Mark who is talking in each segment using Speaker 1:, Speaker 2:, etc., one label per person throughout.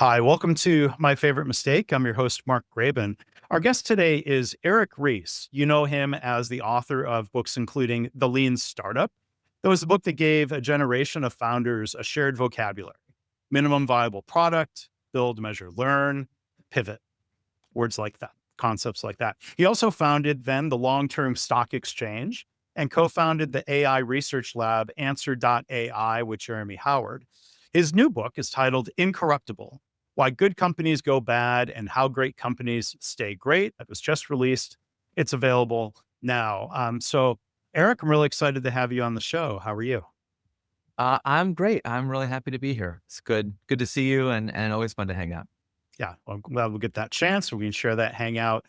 Speaker 1: Hi, welcome to My Favorite Mistake. I'm your host, Mark Graban. Our guest today is Eric Ries. You know him as the author of books including The Lean Startup. That was the book that gave a generation of founders a shared vocabulary: minimum viable product, build, measure, learn, pivot, words like that, concepts like that. He also founded then the long-term stock exchange and co-founded the AI research lab Answer.ai with Jeremy Howard. His new book is titled Incorruptible: Why Good Companies Go Bad and How Great Companies Stay Great. It was just released. It's available now. Eric, I'm really excited to have you on the show. How are you?
Speaker 2: I'm great. I'm really happy to be here. It's good to see you and always fun to hang out.
Speaker 1: Yeah, well, I'm glad we'll get that chance. We can share that hangout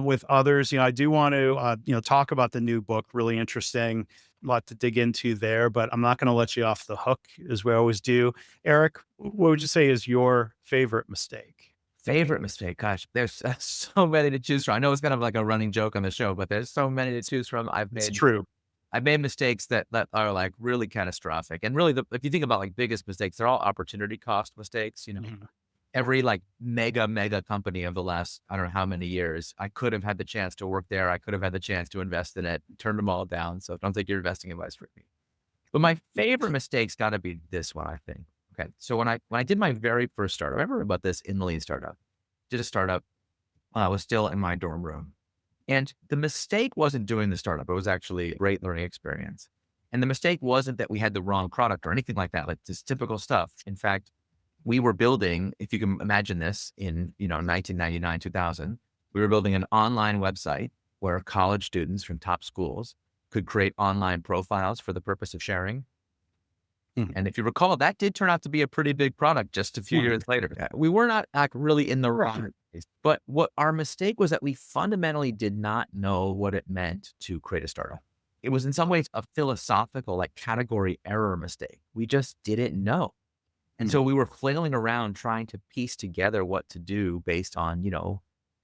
Speaker 1: with others. I do want to, talk about the new book. Really interesting, a lot to dig into there. But I'm not going to let you off the hook, as we always do. Eric, what would you say is your favorite mistake?
Speaker 2: Favorite mistake? Gosh, there's so many to choose from. I know it's kind of like a running joke on the show, but there's so many to choose from.
Speaker 1: It's true.
Speaker 2: I've made mistakes that are like really catastrophic. And really, if you think about like biggest mistakes, they're all opportunity cost mistakes.
Speaker 1: Mhm.
Speaker 2: Every like mega company of the last, I don't know how many years, I could have had the chance to work there. I could have had the chance to invest in it, turned them all down. So don't take your investing advice from me. But my favorite mistake's got to be this one, I think. Okay. So when I did my very first startup, I remember about this in the lean startup, did a startup. I was still in my dorm room. And the mistake wasn't doing the startup. It was actually a great learning experience. And the mistake wasn't that we had the wrong product or anything like that, like just typical stuff. In fact, we were building, if you can imagine this in, 1999, 2000, we were building an online website where college students from top schools could create online profiles for the purpose of sharing.
Speaker 1: Mhm.
Speaker 2: And if you recall, that did turn out to be a pretty big product just a few
Speaker 1: Mhm.
Speaker 2: years later. We were not like really in the wrong place, but what our mistake was that we fundamentally did not know what it meant to create a startup. It was in some ways a philosophical, like category error mistake. We just didn't know. And
Speaker 1: Mhm.
Speaker 2: so we were flailing around trying to piece together what to do based on,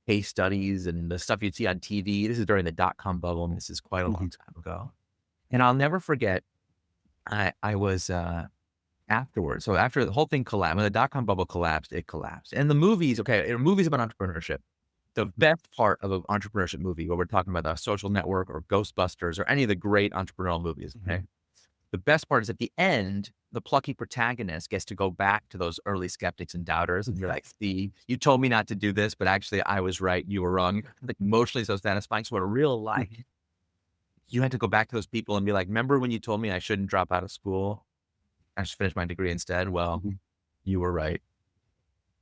Speaker 2: case studies and the stuff you'd see on TV. This is during the dot-com bubble, and this is quite a long
Speaker 1: Mhm.
Speaker 2: time ago. And I'll never forget, I was afterwards. So after the whole thing collapsed, when the dot-com bubble collapsed, it collapsed. And the movies, okay, movies about entrepreneurship. The best part of an entrepreneurship movie, where we're talking about the Social Network or Ghostbusters or any of the great entrepreneurial movies, okay?
Speaker 1: Mhm.
Speaker 2: The best part is at the end, the plucky protagonist gets to go back to those early skeptics and doubters. And you're like, see, you told me not to do this, but actually I was right. You were wrong. Like emotionally so satisfying. So in real life,
Speaker 1: Mhm.
Speaker 2: you had to go back to those people and be like, remember when you told me I shouldn't drop out of school? I should finish my degree instead. Well,
Speaker 1: Mhm.
Speaker 2: you were right.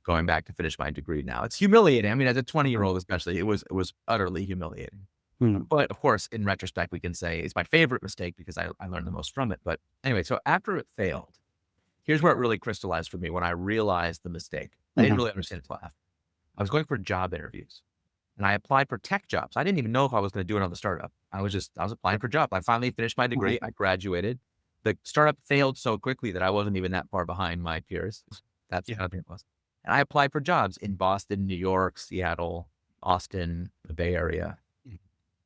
Speaker 2: Going back to finish my degree now. It's humiliating. I mean, as a 20-year-old, especially, it was utterly humiliating.
Speaker 1: Mhm.
Speaker 2: But of course, in retrospect, we can say it's my favorite mistake because I learned the most from it. But anyway, so after it failed, here's where it really crystallized for me when I realized the mistake. I didn't
Speaker 1: Mhm.
Speaker 2: really understand it until after. I was going for job interviews and I applied for tech jobs. I didn't even know if I was going to do another startup. I was applying for jobs. I finally finished my
Speaker 1: Mhm.
Speaker 2: degree. I graduated. The startup failed so quickly that I wasn't even that far behind my peers. That's
Speaker 1: Yeah.
Speaker 2: how big it was. And I applied for jobs in Boston, New York, Seattle, Austin, the Bay Area,
Speaker 1: Mhm.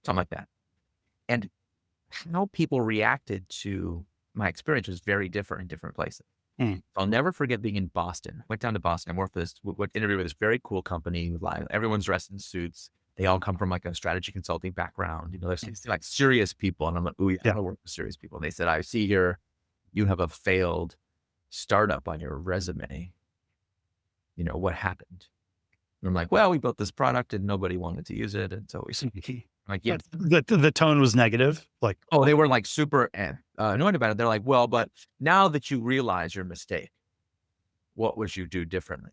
Speaker 2: something like that. And how people reacted to my experience was very different in different places.
Speaker 1: Mhm.
Speaker 2: I'll never forget being in Boston. Went down to Boston. I worked for this interview with this very cool company. Like everyone's dressed in suits. They all come from like a strategy consulting background. There's like serious people. And I'm like, oh yeah, I
Speaker 1: Yeah.
Speaker 2: want to work with serious people. And they said, I see here you have a failed startup on your resume. What happened? And I'm like, well, we built this product and nobody wanted to use it. And so
Speaker 1: Mhm.
Speaker 2: I'm like, yeah.
Speaker 1: But the tone was negative. Like,
Speaker 2: Oh, they were like super annoyed about it. They're like, well, but now that you realize your mistake, what would you do differently?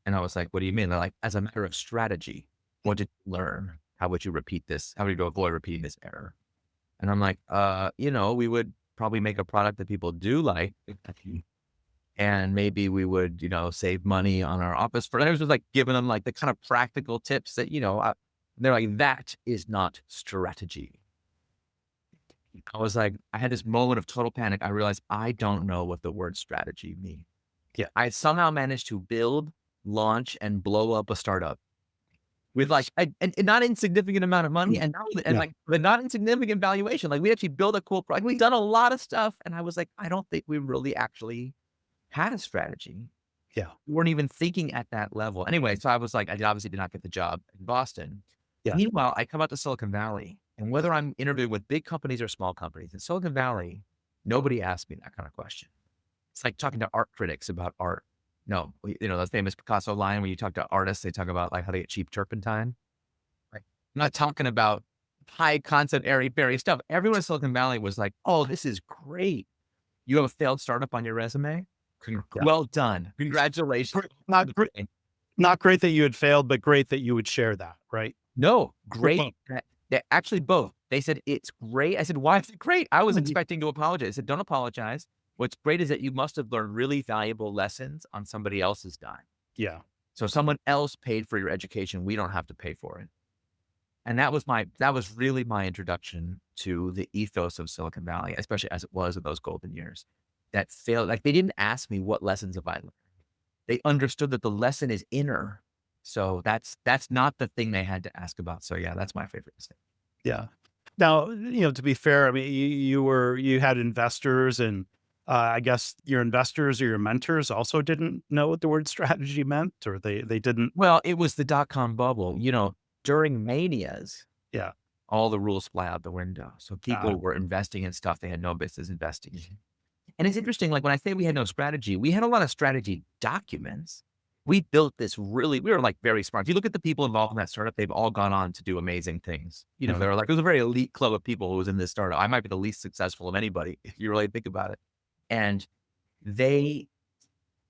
Speaker 2: And I was like, "What do you mean?" They're like, "As a matter of strategy, what did you learn? How would you repeat this? How would you avoid repeating this error?" And I'm like, we would probably make a product that people do like, and maybe we would, save money on our office for." And I was just like giving them like the kind of practical tips that, they're like, "That is not strategy." I was like, I had this moment of total panic. I realized I don't know what the word strategy means.
Speaker 1: yeah.
Speaker 2: I somehow managed to build, launch, and blow up a startup with like a not insignificant amount of money
Speaker 1: Mhm.
Speaker 2: and not and
Speaker 1: Yeah.
Speaker 2: like the not insignificant valuation. Like we actually built a cool product. We've done a lot of stuff. And I was like, I don't think we really actually had a strategy.
Speaker 1: Yeah.
Speaker 2: We weren't even thinking at that level. Anyway, so I was like, I obviously did not get the job in Boston.
Speaker 1: Yeah.
Speaker 2: Meanwhile, I come out to Silicon Valley, and whether I'm interviewing with big companies or small companies in Silicon Valley, nobody asked me that kind of question. It's like talking to art critics about art. No, the famous Picasso line when you talk to artists, they talk about like how they get cheap turpentine. Right. I'm not talking about high concept, airy fairy stuff. Everyone in Silicon Valley was like, "Oh, this is great. You have a failed startup on your resume.
Speaker 1: Yeah.
Speaker 2: Well done. Congratulations."
Speaker 1: Not great, not great that you had failed, but great that you would share that, right?
Speaker 2: No,
Speaker 1: Or both.
Speaker 2: great. They actually both. They said, "It's great." I said, "Why is it great?" I was expecting to apologize. I said, "Don't apologize. What's great is that you must have learned really valuable lessons on somebody else's dime.
Speaker 1: Yeah.
Speaker 2: So someone else paid for your education. We don't have to pay for it." And that was really my introduction to the ethos of Silicon Valley, especially as it was in those golden years. That failed. Like, they didn't ask me what lessons have I learned. They understood that the lesson is inner. So that's not the thing they had to ask about. So yeah, that's my favorite mistake.
Speaker 1: Yeah. Now, to be fair, I mean, you had investors, and I guess your investors or your mentors also didn't know what the word strategy meant, or they didn't.
Speaker 2: Well, it was the dot-com bubble. During manias,
Speaker 1: Yeah.
Speaker 2: all the rules fly out the window. So
Speaker 1: Uh,
Speaker 2: people were investing in stuff they had no business investing in. And it's interesting, like when I say we had no strategy, we had a lot of strategy documents. We built this we were like very smart. If you look at the people involved in that startup, they've all gone on to do amazing things.
Speaker 1: mhm.
Speaker 2: There was a very elite club of people who was in this startup. I might be the least successful of anybody if you really think about it. And they,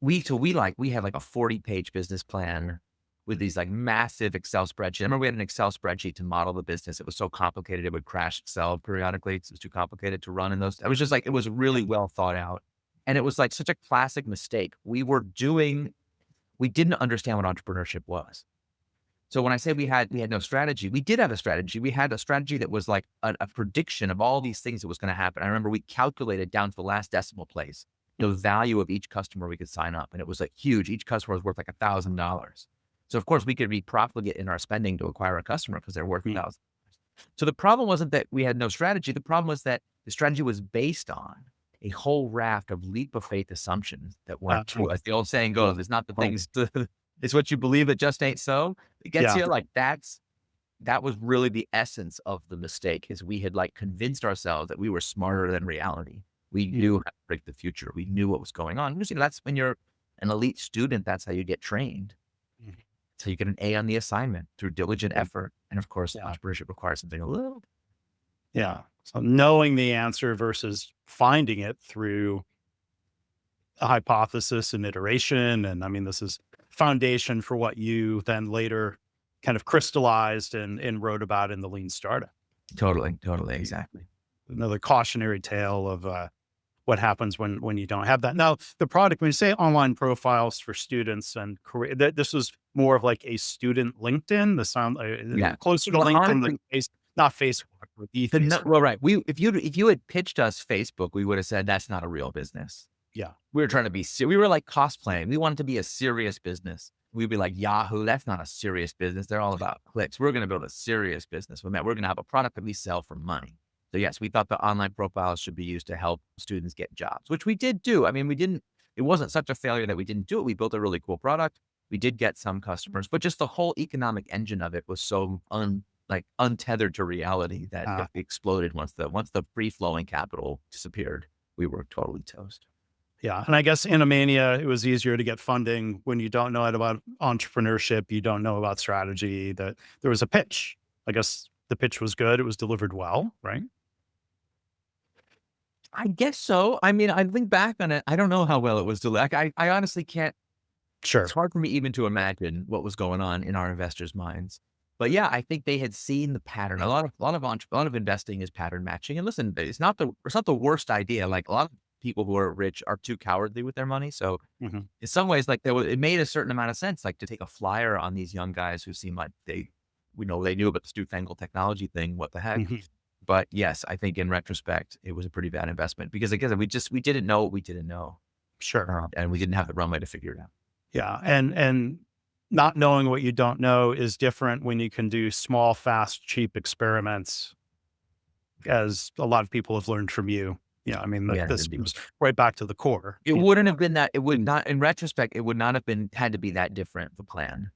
Speaker 2: we had like a 40-page business plan with these like massive Excel spreadsheets. I remember we had an Excel spreadsheet to model the business. It was so complicated, it would crash Excel periodically. It was too complicated to run in those. It was just like, it was really well thought out. And it was like such a classic mistake. We didn't understand what entrepreneurship was. So when I say we had no strategy, we did have a strategy. We had a strategy that was like a prediction of all these things that was going to happen. I remember we calculated down to the last decimal place the value of each customer we could sign up. And it was like huge. Each customer was worth like $1,000. So of course we could be profligate in our spending to acquire a customer because they're worth
Speaker 1: Mm.
Speaker 2: $1,000. So the problem wasn't that we had no strategy. The problem was that the strategy was based on a whole raft of leap of faith assumptions that weren't true. As the old saying goes, it's not the things, it's what you believe that just ain't so. It gets
Speaker 1: Yeah.
Speaker 2: you like that was really the essence of the mistake, is we had like convinced ourselves that we were smarter than reality. We knew how to predict the future. We knew what was going on. That's when you're an elite student, that's how you get trained.
Speaker 1: Mhm.
Speaker 2: So you get an A on the assignment through diligent effort. And of course,
Speaker 1: Yeah.
Speaker 2: entrepreneurship requires something a little.
Speaker 1: Yeah. So knowing the answer versus finding it through a hypothesis and iteration. And I mean, this is foundation for what you then later kind of crystallized and wrote about in the lean startup.
Speaker 2: Totally, totally, exactly.
Speaker 1: Another cautionary tale of what happens when you don't have that. Now, the product, when you say online profiles for students and career, this was more of like a student LinkedIn, the sound
Speaker 2: Yeah.
Speaker 1: closer to
Speaker 2: Well,
Speaker 1: LinkedIn,
Speaker 2: honestly,
Speaker 1: not Facebook, but the Facebook.
Speaker 2: well, right. If you had pitched us Facebook, we would have said that's not a real business.
Speaker 1: Yeah.
Speaker 2: We were trying to be, we were like cosplaying. We wanted to be a serious business. We'd be like Yahoo. That's not a serious business. They're all about clicks. We're going to build a serious business. We're going to have a product that we sell for money. So yes, we thought the online profiles should be used to help students get jobs, which we did do. I mean, it wasn't such a failure that we didn't do it. We built a really cool product. We did get some customers, but just the whole economic engine of it was so untethered to reality that it exploded once the free flowing capital disappeared. We were totally toast.
Speaker 1: Yeah. And I guess in a mania, it was easier to get funding when you don't know about entrepreneurship, you don't know about strategy, that there was a pitch. I guess the pitch was good. It was delivered well, right?
Speaker 2: I guess so. I mean, I think back on it. I don't know how well it was delivered. I honestly can't. It's
Speaker 1: Sure.
Speaker 2: hard for me even to imagine what was going on in our investors' minds. But yeah, I think they had seen the pattern. A lot of investing is pattern matching. And listen, it's not the worst idea. Like, a lot of people who are rich are too cowardly with their money. So
Speaker 1: Mhm.
Speaker 2: in some ways, like, it made a certain amount of sense, like to take a flyer on these young guys who seem like they knew about this newfangled technology thing. What the heck?
Speaker 1: Mhm.
Speaker 2: But yes, I think in retrospect, it was a pretty bad investment because, again, we didn't know what we didn't know,
Speaker 1: Sure.
Speaker 2: and we didn't have the runway to figure it out.
Speaker 1: Yeah. And not knowing what you don't know is different when you can do small, fast, cheap experiments, as a lot of people have learned from you. Yeah, I mean,
Speaker 2: Yeah,
Speaker 1: this was right back to the core.
Speaker 2: it wouldn't have been that. It would not, in retrospect, it would not have been had to be that different of a plan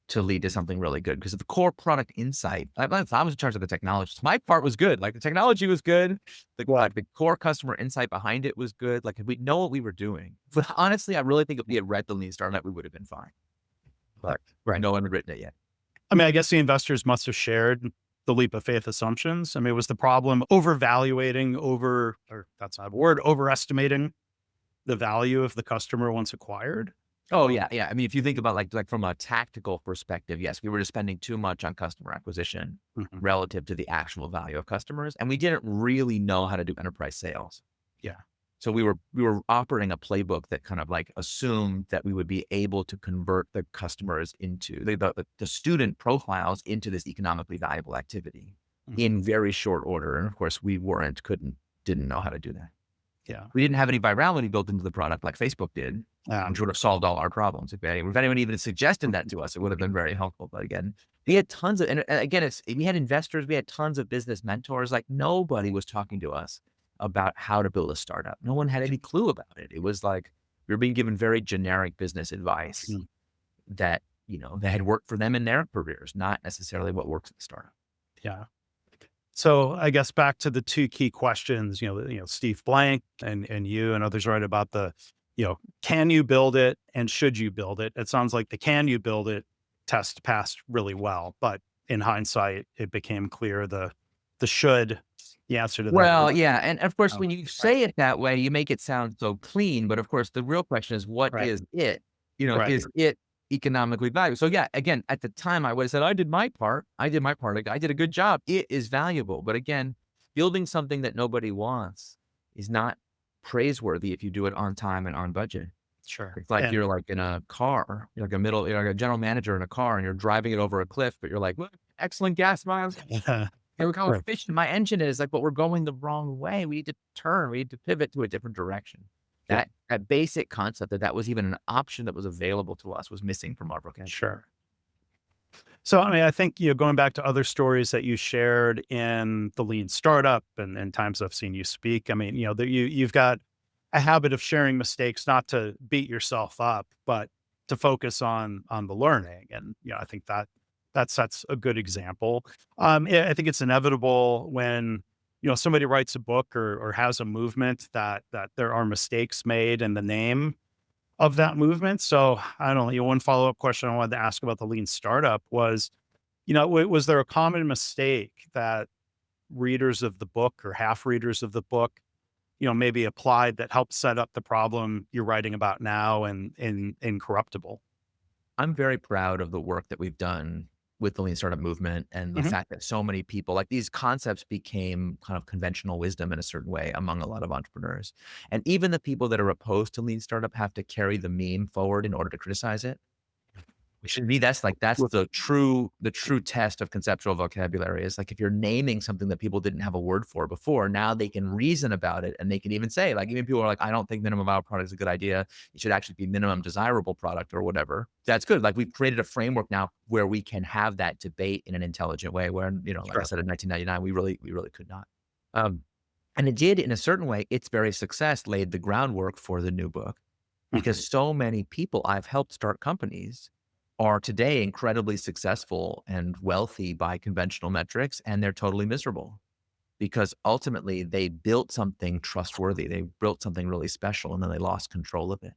Speaker 2: to lead to something really good. Because the core product insight, I was in charge of the technology. My part was good. Like the technology was good. The core customer insight behind it was good. Like we know what we were doing. But honestly, I really think if we had read the Lean Startup, we would have been fine. But
Speaker 1: Right.
Speaker 2: no one had written it yet.
Speaker 1: I mean, I guess the investors must have shared the leap of faith assumptions. I mean, was the problem overvaluating, or that's not a word, overestimating the value of the customer once acquired?
Speaker 2: Oh yeah, yeah. I mean, if you think about like from a tactical perspective, yes, we were just spending too much on customer acquisition
Speaker 1: Mhm.
Speaker 2: relative to the actual value of customers, and we didn't really know how to do enterprise sales.
Speaker 1: Yeah,
Speaker 2: So we were operating a playbook that kind of like assumed that we would be able to convert the customers into the student profiles into this economically valuable activity
Speaker 1: mhm,
Speaker 2: in very short order. And of course, we didn't know how to do that.
Speaker 1: yeah,
Speaker 2: We didn't have any virality built into the product like Facebook did, which would have solved all our problems. If anyone even suggested that to us, it would have been very helpful. But again, we had tons of, and again, we had investors, we had tons of business mentors. Like nobody was talking to us about how to build a startup. No one had any clue about it. It was like we were being given very generic business advice
Speaker 1: mhm,
Speaker 2: that, that had worked for them in their careers, not necessarily what works in the startup.
Speaker 1: yeah. So I guess back to the two key questions, Steve Blank and you and others write about can you build it and should you build it? It sounds like the can you build it test passed really well, but in hindsight, it became clear the should, the answer to that.
Speaker 2: Well, yeah, and of course,
Speaker 1: Oh,
Speaker 2: when you
Speaker 1: right,
Speaker 2: say it that way, you make it sound so clean, but of course, the real question is, what
Speaker 1: right,
Speaker 2: is it?
Speaker 1: right,
Speaker 2: Is it economically valuable? So yeah, again, at the time, I would have said, I did my part. I did my part. I did a good job. It is valuable. But again, building something that nobody wants is not praiseworthy if you do it on time and on budget.
Speaker 1: sure.
Speaker 2: It's like
Speaker 1: And
Speaker 2: you're like in a car, you're like a general manager in a car and you're driving it over a cliff, but you're like, "Look, excellent gas miles. Hey, look how
Speaker 1: right,
Speaker 2: efficient my engine is, like, but we're going the wrong way. We need to turn. We need to pivot to a different direction."
Speaker 1: yeah,
Speaker 2: That basic concept that was even an option that was available to us was missing from our vocabulary.
Speaker 1: sure. So, I mean, I think, going back to other stories that you shared in the lean startup and times I've seen you speak, I mean, you've got a habit of sharing mistakes, not to beat yourself up, but to focus on the learning. And, I think that sets a good example. Yeah, I think it's inevitable when, somebody writes a book or has a movement that there are mistakes made in the name of that movement. So I don't know, one follow-up question I wanted to ask about the lean startup was, was there a common mistake that readers of the book or half readers of the book, maybe applied that helped set up the problem you're writing about now and in Incorruptible?
Speaker 2: I'm very proud of the work that we've done with the lean startup movement and the
Speaker 1: Mhm.
Speaker 2: fact that so many people like these concepts became kind of conventional wisdom in a certain way among a lot of entrepreneurs. And even the people that are opposed to lean startup have to carry the meme forward in order to criticize it. To me, that's the true test of conceptual vocabulary is like if you're naming something that people didn't have a word for before, now they can reason about it and they can even say, like, even people are like, I don't think minimum viable product is a good idea. It should actually be minimum desirable product or whatever. That's good. Like we've created a framework now where we can have that debate in an intelligent way. Where, like I
Speaker 1: Sure.
Speaker 2: said, in 1999, we really could not. Um, and it did in a certain way. Its very success laid the groundwork for the new book
Speaker 1: Mhm.
Speaker 2: because so many people I've helped start companies are today incredibly successful and wealthy by conventional metrics, and they're totally miserable because ultimately they built something trustworthy. They built something really special and then they lost control of it.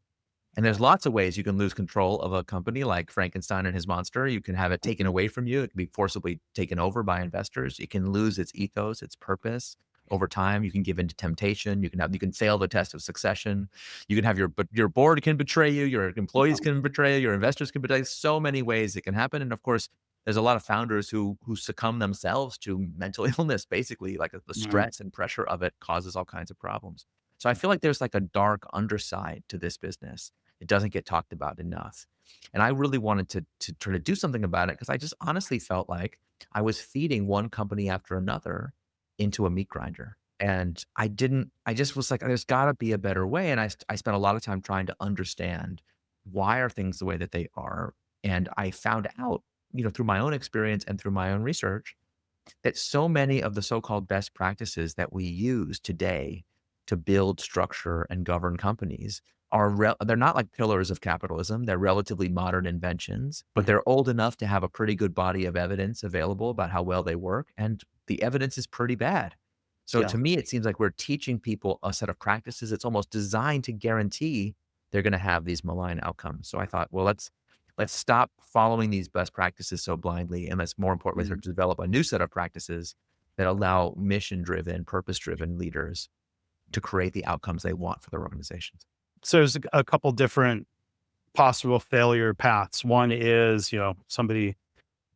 Speaker 2: And there's lots of ways you can lose control of a company like Frankenstein and his monster. You can have it taken away from you. It can be forcibly taken over by investors. It can lose its ethos, its purpose over time. You can give into temptation. You can fail the test of succession. You can have your board can betray you. Your employees can betray you. Your investors can betray you. So many ways it can happen. And of course, there's a lot of founders who succumb themselves to mental illness, basically, like the
Speaker 1: Mhm.
Speaker 2: stress and pressure of it causes all kinds of problems. So I feel like there's like a dark underside to this business. It doesn't get talked about enough. And I really wanted to try to do something about it because I just honestly felt like I was feeding one company after another into a meat grinder. And I just was like, there's got to be a better way. And I spent a lot of time trying to understand why are things the way that they are. And I found out, through my own experience and through my own research, that so many of the so called best practices that we use today to build structure and govern companies they're not like pillars of capitalism. They're relatively modern inventions, but they're old enough to have a pretty good body of evidence available about how well they work. And the evidence is pretty bad. So
Speaker 1: Yeah.
Speaker 2: to me, it seems like we're teaching people a set of practices that's almost designed to guarantee they're going to have these malign outcomes. So I thought, well, let's stop following these best practices so blindly, and let's more importantly start to develop a new set of practices that allow mission-driven, purpose-driven leaders to create the outcomes they want for their organizations.
Speaker 1: So there's a couple different possible failure paths. One is, somebody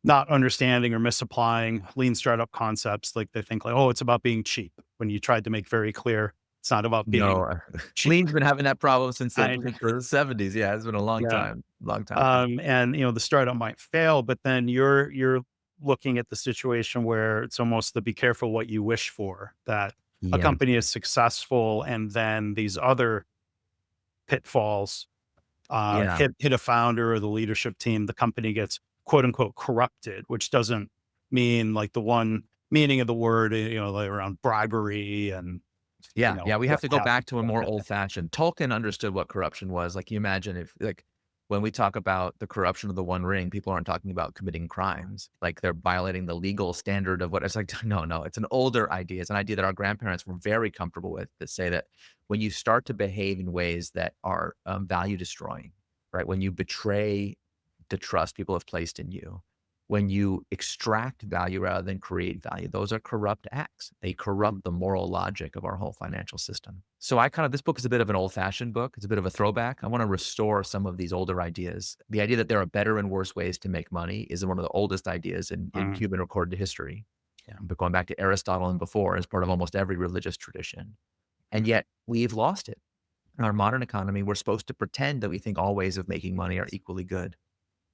Speaker 1: not understanding or misapplying lean startup concepts. Like they think like, oh, it's about being cheap. When you tried to make very clear, it's not about being
Speaker 2: No,
Speaker 1: cheap.
Speaker 2: Lean's been having that problem since
Speaker 1: I,
Speaker 2: the 70s. Yeah, it's been a
Speaker 1: yeah.
Speaker 2: long time ago.
Speaker 1: And the startup might fail, but then you're looking at the situation where it's almost the be careful what you wish for, that a
Speaker 2: Yeah.
Speaker 1: company is successful and then these other pitfalls
Speaker 2: Yeah.
Speaker 1: hit a founder or the leadership team, the company gets quote unquote corrupted, which doesn't mean like the one meaning of the word, like around bribery and,
Speaker 2: Yeah, yeah, we have
Speaker 1: what
Speaker 2: to go
Speaker 1: have
Speaker 2: back to a more old-fashioned Tolkien understood what corruption was. Like, you imagine if, like, when we talk about the corruption of the One Ring, people aren't talking about committing crimes. Like, they're violating the legal standard of what it's like, no, no, it's an older idea. It's an idea that our grandparents were very comfortable with, that say that when you start to behave in ways that are, value destroying, right? When you betray the trust people have placed in you, when you extract value rather than create value, those are corrupt acts. They corrupt the moral logic of our whole financial system. So this book is a bit of an old fashioned book. It's a bit of a throwback. I want to restore some of these older ideas. The idea that there are better and worse ways to make money is one of the oldest ideas in
Speaker 1: Mhm.
Speaker 2: human recorded history.
Speaker 1: Yeah.
Speaker 2: But going back to Aristotle and before, as part of almost every religious tradition. And
Speaker 1: Mhm.
Speaker 2: yet we've lost it. In our modern economy, we're supposed to pretend that we think all ways of making money are equally good.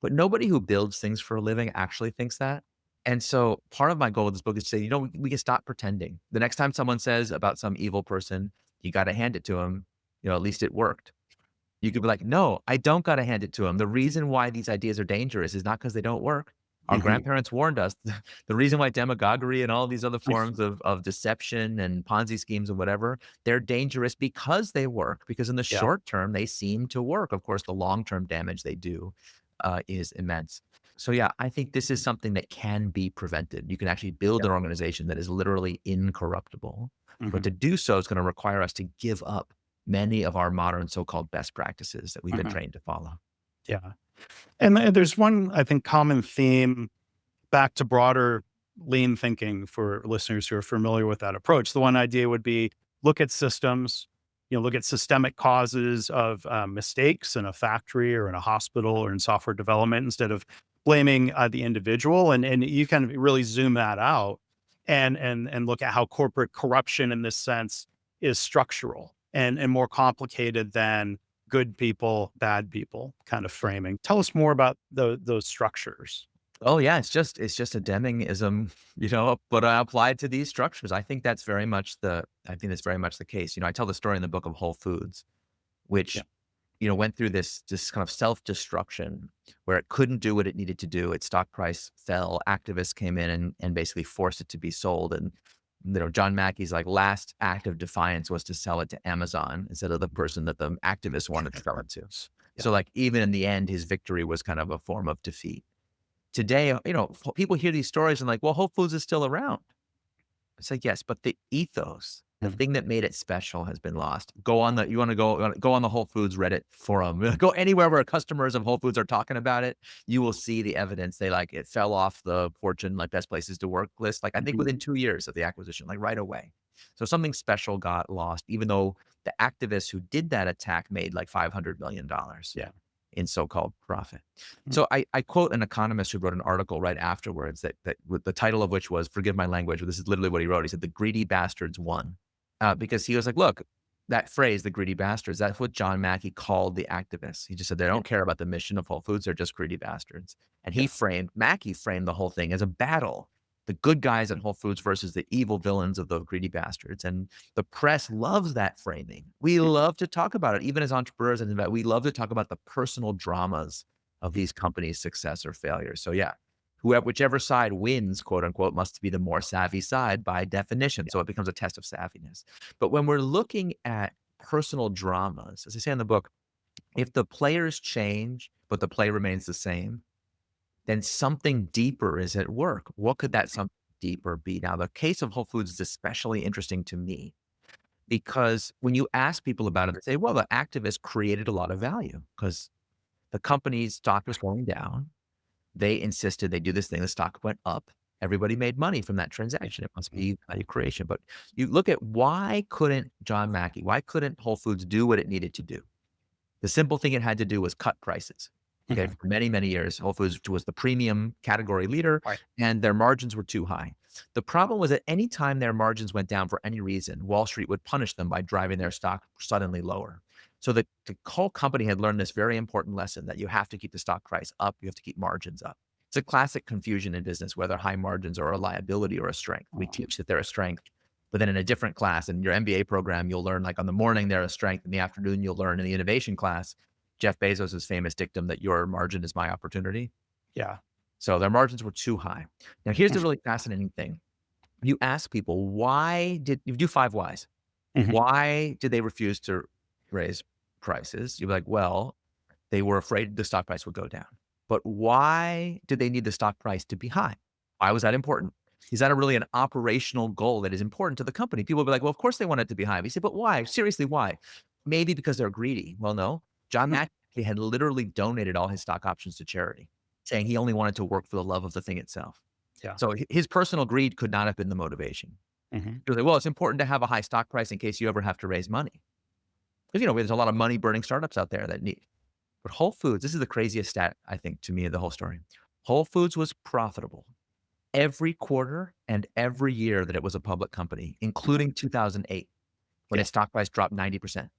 Speaker 2: But nobody who builds things for a living actually thinks that. And so part of my goal with this book is to say, we can stop pretending. The next time someone says about some evil person, you got to hand it to them. At least it worked. You could be like, no, I don't got to hand it to them. The reason why these ideas are dangerous is not because they don't work. Our
Speaker 1: Mhm.
Speaker 2: grandparents warned us. The reason why demagoguery and all these other forms of deception and Ponzi schemes and whatever, they're dangerous because they work, because in the
Speaker 1: Yeah.
Speaker 2: short term, they seem to work. Of course, the long-term damage they do is immense. So yeah, I think this is something that can be prevented. You can actually build
Speaker 1: Yeah.
Speaker 2: an organization that is literally incorruptible. But
Speaker 1: Mhm.
Speaker 2: to do so is going to require us to give up many of our modern so-called best practices that we've been
Speaker 1: Mhm.
Speaker 2: trained to follow.
Speaker 1: Yeah. And there's one, I think, common theme back to broader lean thinking for listeners who are familiar with that approach. The one idea would be look at systems, look at systemic causes of mistakes in a factory or in a hospital or in software development instead of blaming the individual. And you can really zoom that out and look at how corporate corruption in this sense is structural and more complicated than good people, bad people kind of framing. Tell us more about those structures.
Speaker 2: Oh yeah, it's just a Demingism, but applied to these structures. I think that's very much the case. I tell the story in the book of Whole Foods,
Speaker 1: Yeah.
Speaker 2: which went through this kind of self-destruction where it couldn't do what it needed to do. Its stock price fell. Activists came in and basically forced it to be sold. And John Mackey's like last act of defiance was to sell it to Amazon instead of the person that the activists wanted to sell it to.
Speaker 1: Yeah.
Speaker 2: So like even in the end, his victory was kind of a form of defeat. Today, people hear these stories and like, well, Whole Foods is still around. It's like, yes, but the ethos, the
Speaker 1: Mhm.
Speaker 2: thing that made it special has been lost. You want to go on the Whole Foods Reddit forum, go anywhere where customers of Whole Foods are talking about it. You will see the evidence. It fell off the Fortune, like best places to work list. Like I think
Speaker 1: Mhm.
Speaker 2: within 2 years of the acquisition, like right away. So something special got lost, even though the activists who did that attack made like $500 million
Speaker 1: Yeah.
Speaker 2: in so-called profit.
Speaker 1: Mm.
Speaker 2: So I quote an economist who wrote an article right afterwards that with the title of which was, forgive my language, but this is literally what he wrote. He said, "The greedy bastards won." Because he was like, look, that phrase, the greedy bastards, that's what John Mackey called the activists. He just said, they
Speaker 1: Yeah.
Speaker 2: don't care about the mission of Whole Foods. They're just greedy bastards. And
Speaker 1: Yeah.
Speaker 2: Mackey framed the whole thing as a battle, the good guys at Whole Foods versus the evil villains of the greedy bastards. And the press loves that framing. We love to talk about it, even as entrepreneurs, and we love to talk about the personal dramas of these companies' success or failure. So yeah, whichever side wins, quote unquote, must be the more savvy side by definition. So it becomes a test of savviness. But when we're looking at personal dramas, as I say in the book, if the players change, but the play remains the same, then something deeper is at work. What could that something deeper be? Now, the case of Whole Foods is especially interesting to me because when you ask people about it, they say, well, the activists created a lot of value because the company's stock was going down. They insisted they do this thing. The stock went up. Everybody made money from that transaction. It must be value creation. But you look at why couldn't John Mackey, why couldn't Whole Foods do what it needed to do? The simple thing it had to do was cut prices. Okay, for many, many years, Whole Foods was the premium category leader,
Speaker 1: Right.
Speaker 2: and their margins were too high. The problem was that anytime their margins went down for any reason, Wall Street would punish them by driving their stock suddenly lower. So the whole company had learned this very important lesson that you have to keep the stock price up, you have to keep margins up. It's a classic confusion in business, whether high margins are a liability or a strength. We teach that they're a strength, but then in a different class, in your MBA program, you'll learn like on the morning, they're a strength. In the afternoon, you'll learn in the innovation class, Jeff Bezos' famous dictum that your margin is my opportunity.
Speaker 1: Yeah.
Speaker 2: So their margins were too high. Now, here's the really fascinating thing. You ask people, you do 5 whys. Why did they refuse to raise prices? You'd be like, well, they were afraid the stock price would go down. But why did they need the stock price to be high? Why was that important? Is that really an operational goal that is important to the company? People will be like, well, of course they want it to be high. We say, but why? Seriously, why? Maybe because they're greedy. Well, no. John Mackey had literally donated all his stock options to charity, saying he only wanted to work for the love of the thing itself.
Speaker 1: Yeah.
Speaker 2: So his personal greed could not have been the motivation. He was like, well, it's important to have a high stock price in case you ever have to raise money. Because, there's a lot of money burning startups out there that need. But Whole Foods, this is the craziest stat, I think, to me of the whole story. Whole Foods was profitable every quarter and every year that it was a public company, including 2008, when its stock price dropped 90%.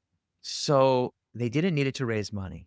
Speaker 2: So they didn't need it to raise money.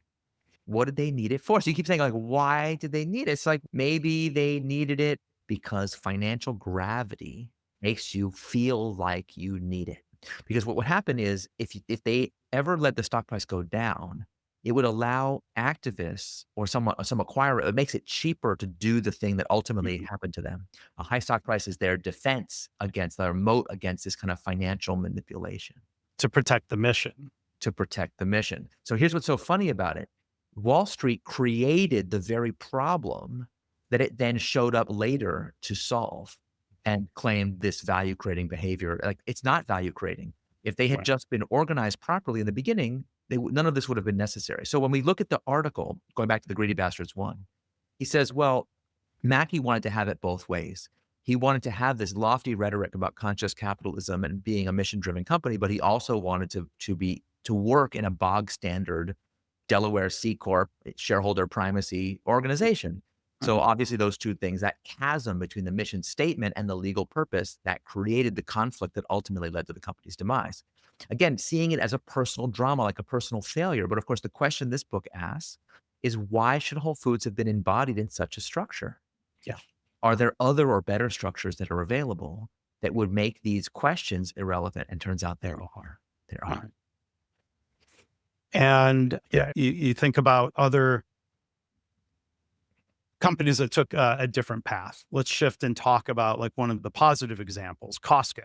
Speaker 2: What did they need it for? So you keep saying, like, why did they need it? It's like maybe they needed it because financial gravity makes you feel like you need it. Because what would happen is if they ever let the stock price go down, it would allow activists or some acquirer, it makes it cheaper to do the thing that ultimately happened to them. A high stock price is their defense against, their moat against this kind of financial manipulation.
Speaker 1: To protect the mission.
Speaker 2: To protect the mission. So here's what's so funny about it. Wall Street created the very problem that it then showed up later to solve and claimed this value creating behavior. Like, it's not value creating. If they had just been organized properly in the beginning, none of this would have been necessary. So when we look at the article, going back to the Greedy Bastards 1, he says, well, Mackey wanted to have it both ways. He wanted to have this lofty rhetoric about conscious capitalism and being a mission-driven company, but he also wanted to work in a bog standard Delaware C Corp shareholder primacy organization. So obviously those two things, that chasm between the mission statement and the legal purpose, that created the conflict that ultimately led to the company's demise. Again, seeing it as a personal drama, like a personal failure. But of course, the question this book asks is, why should Whole Foods have been embodied in such a structure?
Speaker 1: Yeah.
Speaker 2: Are there other or better structures that are available that would make these questions irrelevant? And turns out there are. There are.
Speaker 1: And you think about other companies that took a different path. Let's shift and talk about like one of the positive examples, Costco.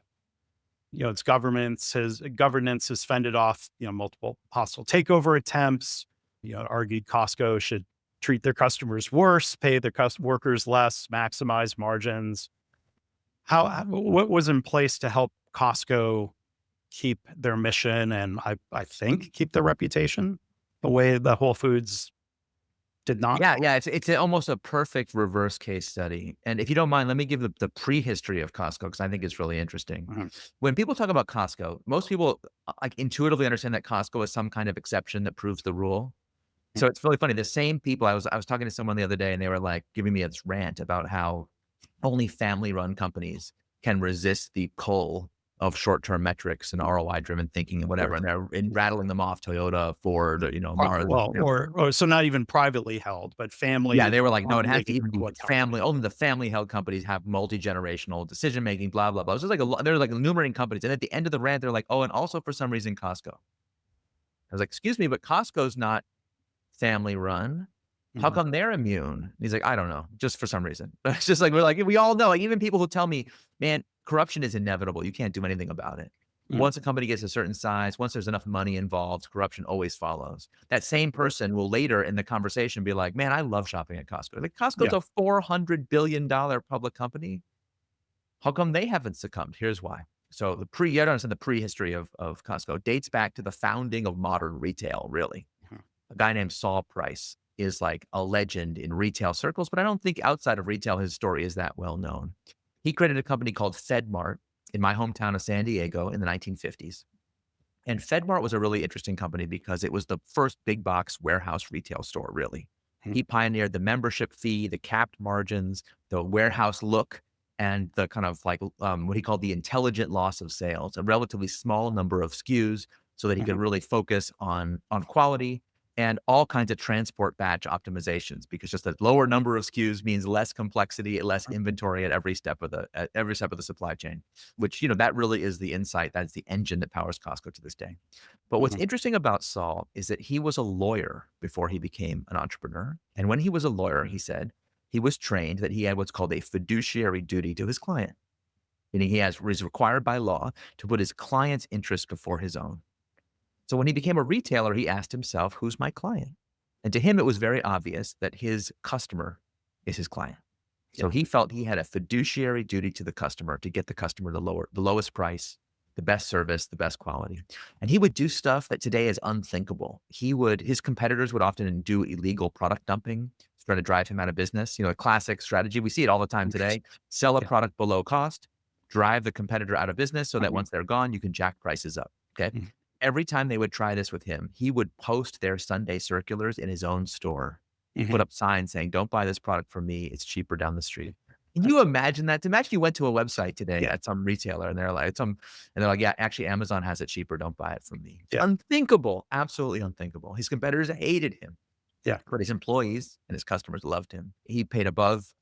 Speaker 1: Its governance has fended off, multiple hostile takeover attempts. Argued Costco should treat their customers worse, pay their workers less, maximize margins. What was in place to help Costco keep their mission and I think keep their reputation the way the Whole Foods did not?
Speaker 2: Yeah. It's almost a perfect reverse case study. And if you don't mind, let me give the prehistory of Costco, because I think it's really interesting. When people talk about Costco, most people like intuitively understand that Costco is some kind of exception that proves the rule. So it's really funny. The same people, I was talking to someone the other day and they were like giving me this rant about how only family-run companies can resist the pull of short-term metrics and ROI-driven thinking and whatever, and they're rattling them off: Toyota, Ford, Mars.
Speaker 1: Or so not even privately held, but family.
Speaker 2: Yeah, they were like, no, it has to even be family. Only the family-held companies have multi-generational decision-making. Blah blah blah. It's just like they're like enumerating companies, and at the end of the rant, they're like, oh, and also for some reason, Costco. I was like, excuse me, but Costco's not family-run. How
Speaker 1: Mhm.
Speaker 2: come they're immune? And he's like, I don't know, just for some reason. It's just like, we're like, we all know, like even people who tell me, man, corruption is inevitable. You can't do anything about it.
Speaker 1: Mhm.
Speaker 2: Once a company gets a certain size, once there's enough money involved, corruption always follows. That same person will later in the conversation be like, man, I love shopping at Costco. Like Costco's
Speaker 1: Yeah.
Speaker 2: a $400 billion public company. How come they haven't succumbed? Here's why. So you gotta understand the prehistory of Costco dates back to the founding of modern retail, really.
Speaker 1: Mhm.
Speaker 2: A guy named Saul Price is like a legend in retail circles, but I don't think outside of retail his story is that well known. He created a company called FedMart in my hometown of San Diego in the 1950s. And FedMart was a really interesting company because it was the first big box warehouse retail store, really.
Speaker 1: Mhm.
Speaker 2: He pioneered the membership fee, the capped margins, the warehouse look, and the kind of like what he called the intelligent loss of sales, a relatively small number of SKUs so that he could
Speaker 1: Mhm.
Speaker 2: really focus on quality and all kinds of transport batch optimizations because just a lower number of SKUs means less complexity, less inventory at every step of the supply chain, which, that really is the insight. That's the engine that powers Costco to this day. But what's
Speaker 1: Mhm.
Speaker 2: interesting about Saul is that he was a lawyer before he became an entrepreneur. And when he was a lawyer, he said he was trained that he had what's called a fiduciary duty to his client, meaning was required by law to put his client's interest before his own. So when he became a retailer, he asked himself, who's my client? And to him, it was very obvious that his customer is his client.
Speaker 1: Yeah.
Speaker 2: So he felt he had a fiduciary duty to the customer to get the customer the lowest price, the best service, the best quality. And he would do stuff that today is unthinkable. His competitors would often do illegal product dumping, try to drive him out of business. A classic strategy. We see it all the time today. Sell a
Speaker 1: Yeah.
Speaker 2: product below cost, drive the competitor out of business so that
Speaker 1: Mhm.
Speaker 2: once they're gone, you can jack prices up. Okay.
Speaker 1: Mhm.
Speaker 2: Every time they would try this with him, he would post their Sunday circulars in his own store, put
Speaker 1: Mhm.
Speaker 2: up signs saying, don't buy this product from me. It's cheaper down the street. Can you imagine that? Imagine you went to a website today
Speaker 1: Yeah.
Speaker 2: at some retailer and they're like, yeah, actually Amazon has it cheaper. Don't buy it from me. It's
Speaker 1: Yeah.
Speaker 2: unthinkable. Absolutely unthinkable. His competitors hated him,
Speaker 1: Yeah.
Speaker 2: but his employees and his customers loved him. He paid above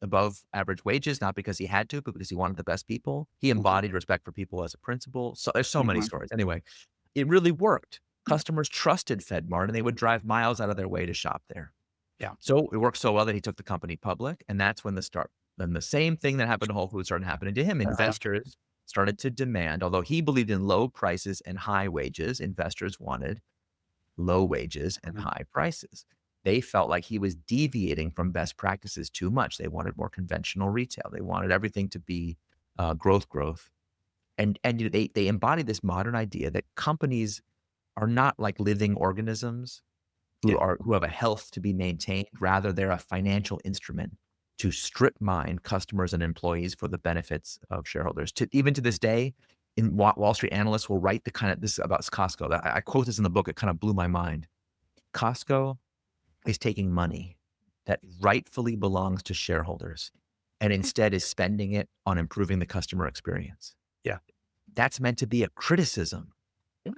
Speaker 2: average wages, not because he had to, but because he wanted the best people. He
Speaker 1: Mhm.
Speaker 2: embodied respect for people as a principle. So there's so many
Speaker 1: Mhm.
Speaker 2: stories. Anyway, it really worked. Customers trusted FedMart and they would drive miles out of their way to shop there.
Speaker 1: Yeah.
Speaker 2: So it worked so well that he took the company public, and that's when then the same thing that happened to Whole Foods started happening to him.
Speaker 1: Uh-huh.
Speaker 2: Investors started to demand, although he believed in low prices and high wages, investors wanted low wages and
Speaker 1: Mhm.
Speaker 2: high prices. They felt like he was deviating from best practices too much. They wanted more conventional retail. They wanted everything to be growth. And they embodied this modern idea that companies are not like living organisms
Speaker 1: Yeah.
Speaker 2: who have a health to be maintained. Rather, they're a financial instrument to strip mine customers and employees for the benefits of shareholders. Even to this day, in Wall Street analysts will write this about Costco. I quote this in the book. It kind of blew my mind. Costco is taking money that rightfully belongs to shareholders and instead is spending it on improving the customer experience.
Speaker 1: Yeah.
Speaker 2: That's meant to be a criticism. What?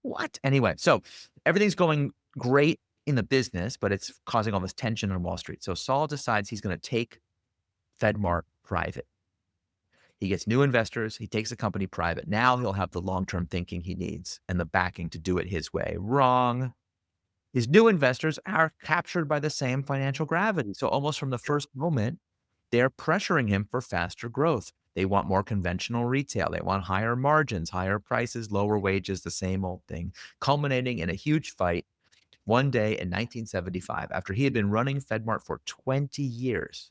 Speaker 2: What? Anyway, so everything's going great in the business, but it's causing all this tension on Wall Street. So Saul decides he's going to take FedMart private. He gets new investors. He takes the company private. Now he'll have the long-term thinking he needs and the backing to do it his way. Wrong. His new investors are captured by the same financial gravity. So almost from the first moment, they're pressuring him for faster growth. They want more conventional retail. They want higher margins, higher prices, lower wages, the same old thing, culminating in a huge fight one day in 1975. After he had been running FedMart for 20 years,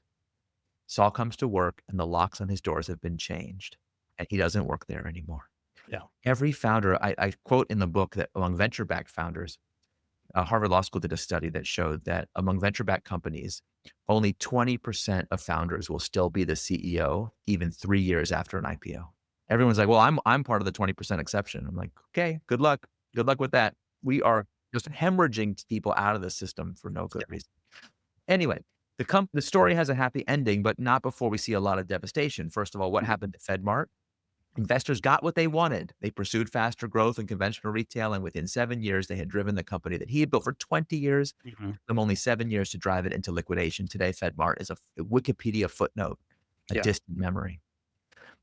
Speaker 2: Saul comes to work and the locks on his doors have been changed and he doesn't work there anymore.
Speaker 1: Yeah.
Speaker 2: Every founder, I quote in the book that among venture-backed founders, Harvard Law School did a study that showed that among venture-backed companies, only 20% of founders will still be the CEO even 3 years after an IPO. Everyone's like, "Well, I'm part of the 20% exception." I'm like, "Okay, good luck. Good luck with that." We are just hemorrhaging people out of the system for no good reason. Anyway, the story has a happy ending, but not before we see a lot of devastation. First of all, what
Speaker 1: Mhm.
Speaker 2: happened to FedMart? Investors got what they wanted. They pursued faster growth in conventional retail, and within 7 years, they had driven the company that he had built for 20 years.
Speaker 1: Mhm.
Speaker 2: Took them only 7 years to drive it into liquidation. Today, FedMart is a Wikipedia footnote, a
Speaker 1: Yeah.
Speaker 2: distant memory.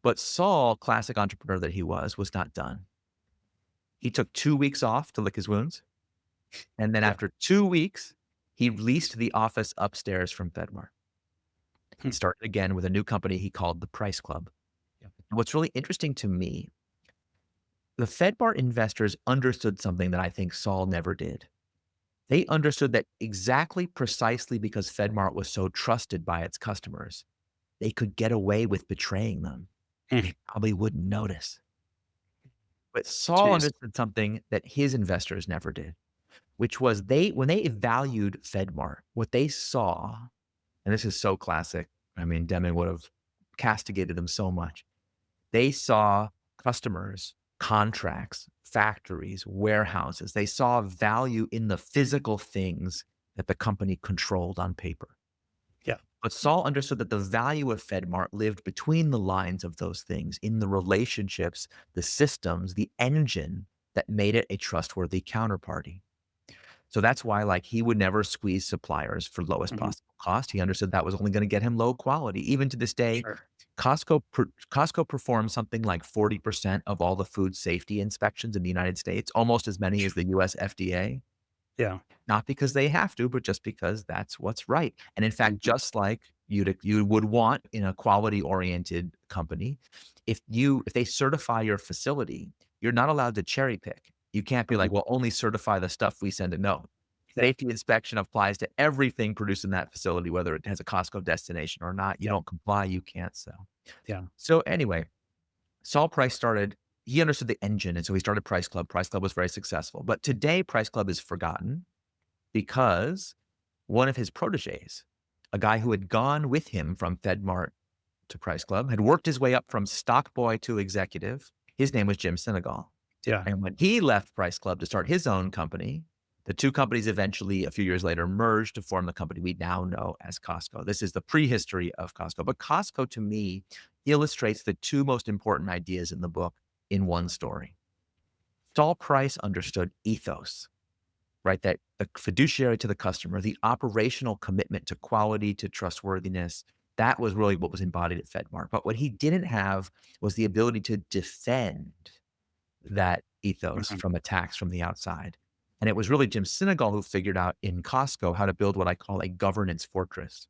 Speaker 2: But Saul, classic entrepreneur that he was not done. He took 2 weeks off to lick his wounds. And then
Speaker 1: Yeah.
Speaker 2: after 2 weeks, He leased the office upstairs from FedMart
Speaker 1: Hmm.
Speaker 2: and started again with a new company he called the Price Club.
Speaker 1: Yeah.
Speaker 2: What's really interesting to me, the FedMart investors understood something that I think Saul never did. They understood that exactly precisely because FedMart was so trusted by its customers, they could get away with betraying them.
Speaker 1: Hmm.
Speaker 2: They probably wouldn't notice. But Saul
Speaker 1: Jeez.
Speaker 2: understood something that his investors never did, which was when they valued FedMart, what they saw, and this is so classic. I mean, Deming would have castigated them so much. They saw customers, contracts, factories, warehouses. They saw value in the physical things that the company controlled on paper.
Speaker 1: Yeah.
Speaker 2: But Saul understood that the value of FedMart lived between the lines of those things, in the relationships, the systems, the engine that made it a trustworthy counterparty. So that's why, like, he would never squeeze suppliers for lowest
Speaker 1: Hmm.
Speaker 2: possible cost. He understood that was only going to get him low quality. Even to this day,
Speaker 1: Sure.
Speaker 2: Costco performs something like 40% of all the food safety inspections in the United States, almost as many as the US FDA.
Speaker 1: Yeah.
Speaker 2: Not because they have to, but just because that's what's right. And in fact,
Speaker 1: Mhm.
Speaker 2: just like you would want in a quality-oriented company, if they certify your facility, you're not allowed to cherry pick. You can't be
Speaker 1: Mhm.
Speaker 2: like, "Well, only certify the stuff we send it." No.
Speaker 1: Yeah.
Speaker 2: Safety inspection applies to everything produced in that facility, whether it has a Costco destination or not. You
Speaker 1: Yeah.
Speaker 2: don't comply, you can't sell.
Speaker 1: Yeah.
Speaker 2: So anyway, Saul Price he understood the engine, and so he started Price Club. Price Club was very successful. But today, Price Club is forgotten because one of his proteges, a guy who had gone with him from FedMart to Price Club, had worked his way up from stock boy to executive. His name was Jim Sinegal.
Speaker 1: Yeah.
Speaker 2: And when he left Price Club to start his own company, the two companies eventually, a few years later, merged to form the company we now know as Costco. This is the prehistory of Costco. But Costco, to me, illustrates the two most important ideas in the book in one story. Saul Price understood ethos, right? That the fiduciary to the customer, the operational commitment to quality, to trustworthiness, that was really what was embodied at FedMart. But what he didn't have was the ability to defend that ethos
Speaker 1: Mhm.
Speaker 2: from attacks from the outside. And it was really Jim Sinegal who figured out in Costco how to build what I call a governance fortress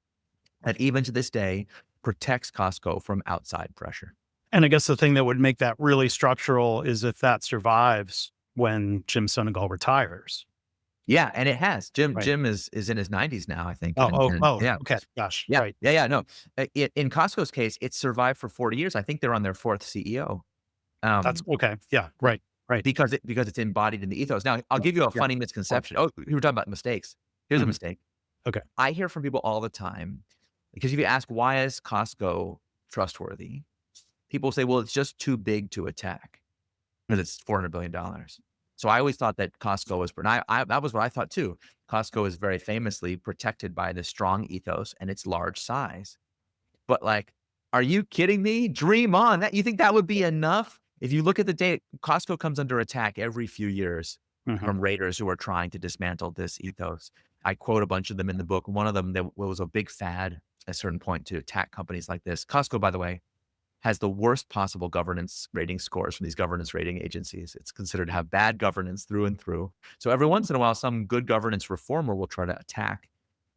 Speaker 2: that even to this day protects Costco from outside pressure.
Speaker 1: And I guess the thing that would make that really structural is if that survives when Jim Sinegal retires,
Speaker 2: Yeah, and it has. Jim
Speaker 1: right?
Speaker 2: Jim is in his 90s now, I think.
Speaker 1: Oh,
Speaker 2: And,
Speaker 1: oh,
Speaker 2: and
Speaker 1: oh,
Speaker 2: yeah,
Speaker 1: okay. Gosh,
Speaker 2: yeah,
Speaker 1: right.
Speaker 2: yeah, yeah. No, in Costco's case, it survived for 40 years. I think they're on their fourth CEO.
Speaker 1: That's
Speaker 2: Um,
Speaker 1: okay. Yeah, right, right.
Speaker 2: because it's embodied in the ethos. Now, I'll
Speaker 1: Yeah,
Speaker 2: give you a
Speaker 1: yeah.
Speaker 2: funny misconception. Oh, we were talking about mistakes. Here's a
Speaker 1: Mhm.
Speaker 2: mistake.
Speaker 1: Okay.
Speaker 2: I hear from people all the time because if you ask why is Costco trustworthy, people say, well, it's just too big to attack because it's $400 billion. So I always thought that Costco was, and that was what I thought too. Costco is very famously protected by the strong ethos and its large size. But like, are you kidding me? Dream on. That you think that would be enough? If you look at the data, Costco comes under attack every few years
Speaker 1: Mhm.
Speaker 2: from raiders who are trying to dismantle this ethos. I quote a bunch of them in the book. One of them that was a big fad at a certain point to attack companies like this. Costco, by the way, has the worst possible governance rating scores from these governance rating agencies. It's considered to have bad governance through and through. So every once in a while, some good governance reformer will try to attack.